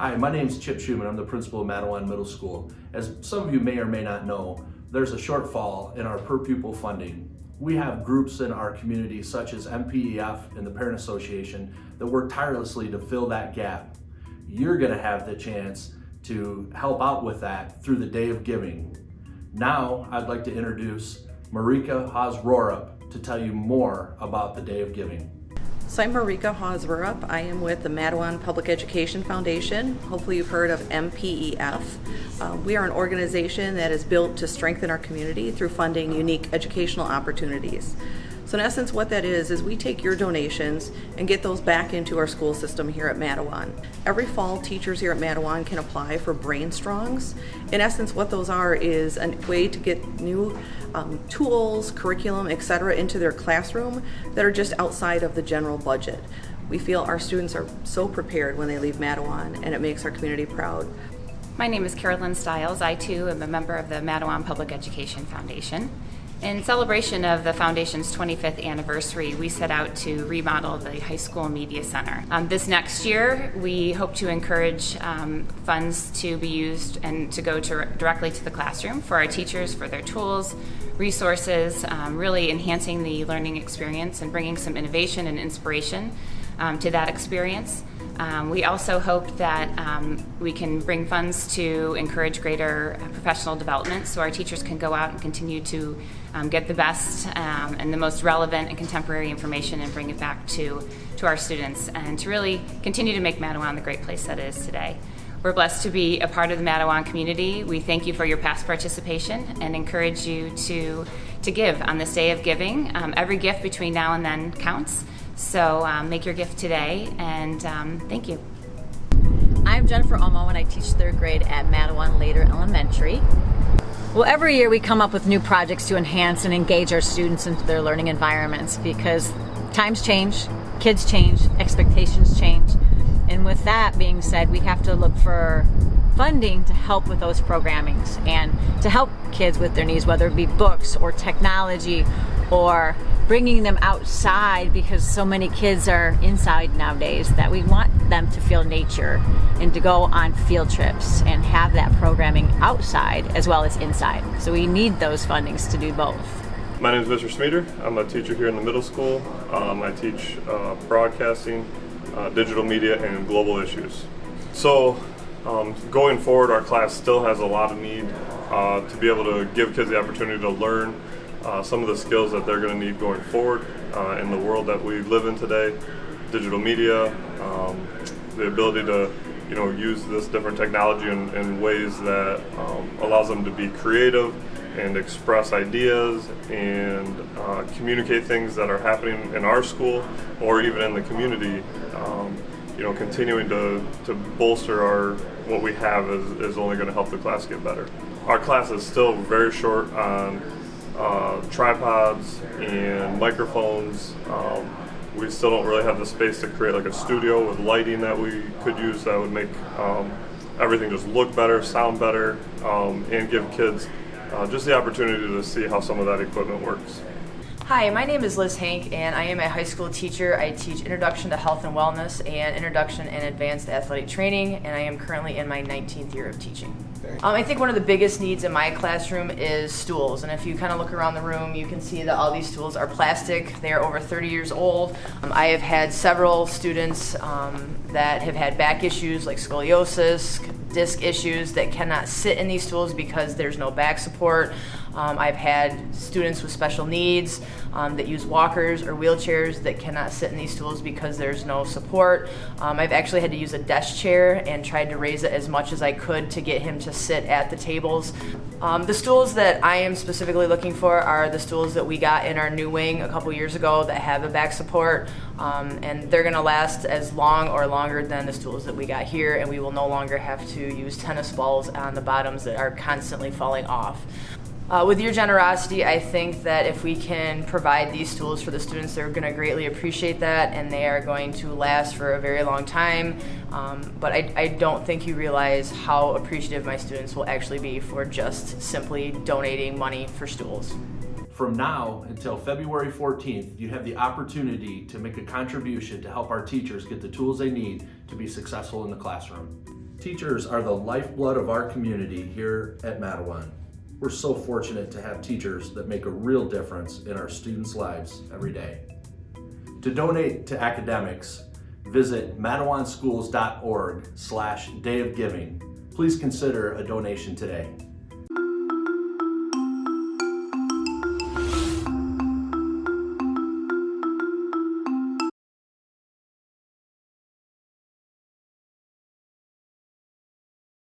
Hi, my name is Chip Schumann. I'm the principal of Mattawan Middle School. As some of you may or may not know, there's a shortfall in our per pupil funding. We have groups in our community such as MPEF and the Parent Association that work tirelessly to fill that gap. You're going to have the chance to help out with that through the Day of Giving. Now I'd like to introduce Marika Haas-Rorup to tell you more about the Day of Giving. So I'm Marika Haas-Rorup. I am with the Mattawan Public Education Foundation. Hopefully you've heard of MPEF. We are an organization that is built to strengthen our community through funding unique educational opportunities. So in essence what that is we take your donations and get those back into our school system here at Mattawan. Every fall teachers here at Mattawan can apply for Brain Strongs. In essence what those are is a way to get new tools, curriculum, etc. into their classroom that are just outside of the general budget. We feel our students are so prepared when they leave Mattawan and it makes our community proud. My name is Carolyn Stiles. I too am a member of the Mattawan Public Education Foundation. In celebration of the Foundation's 25th anniversary, we set out to remodel the High School Media Center. This next year, we hope to encourage funds to be used and to go directly to the classroom for our teachers, for their tools, resources, really enhancing the learning experience and bringing some innovation and inspiration to that experience. We also hope that we can bring funds to encourage greater professional development so our teachers can go out and continue to get the best and the most relevant and contemporary information and bring it back to our students and to really continue to make Mattawan the great place that it is today. We're blessed to be a part of the Mattawan community. We thank you for your past participation and encourage you to give on this Day of Giving. Every gift between now and then counts. So make your gift today, and thank you. I'm Jennifer Alma, and I teach 3rd grade at Mattawan Later Elementary. Well, every year we come up with new projects to enhance and engage our students into their learning environments because times change, kids change, expectations change. And with that being said, we have to look for funding to help with those programmings and to help kids with their needs, whether it be books or technology or bringing them outside because so many kids are inside nowadays that we want them to feel nature and to go on field trips and have that programming outside as well as inside. So we need those fundings to do both. My name is Mr. Snyder. I'm a teacher here in the middle school. I teach broadcasting, digital media, and global issues. So going forward, our class still has a lot of need to be able to give kids the opportunity to learn some of the skills that they're going to need going forward in the world that we live in today. Digital media, the ability to use this different technology in ways that allows them to be creative and express ideas and communicate things that are happening in our school or even in the community. Continuing to bolster what we have is only going to help the class get better. Our class is still very short on tripods and microphones. We still don't really have the space to create like a studio with lighting that we could use that would make everything just look better, sound better, and give kids just the opportunity to see how some of that equipment works. Hi, my name is Liz Hank and I am a high school teacher. I teach Introduction to Health and Wellness and Introduction and Advanced Athletic Training, and I am currently in my 19th year of teaching. I think one of the biggest needs in my classroom is stools, and if you kind of look around the room you can see that all these stools are plastic. They are over 30 years old. I have had several students that have had back issues like scoliosis, disc issues that cannot sit in these stools because there's no back support. I've had students with special needs that use walkers or wheelchairs that cannot sit in these stools because there's no support. I've actually had to use a desk chair and tried to raise it as much as I could to get him to sit at the tables. The stools that I am specifically looking for are the stools that we got in our new wing a couple years ago that have a back support, and they're going to last as long or longer than the stools that we got here, and we will no longer have to use tennis balls on the bottoms that are constantly falling off. With your generosity, I think that if we can provide these tools for the students, they're going to greatly appreciate that, and they are going to last for a very long time. But I don't think you realize how appreciative my students will actually be for just simply donating money for stools. From now until February 14th, you have the opportunity to make a contribution to help our teachers get the tools they need to be successful in the classroom. Teachers are the lifeblood of our community here at Mattawan. We're so fortunate to have teachers that make a real difference in our students' lives every day. To donate to academics, visit mattawanschools.org/dayofgiving. Please consider a donation today.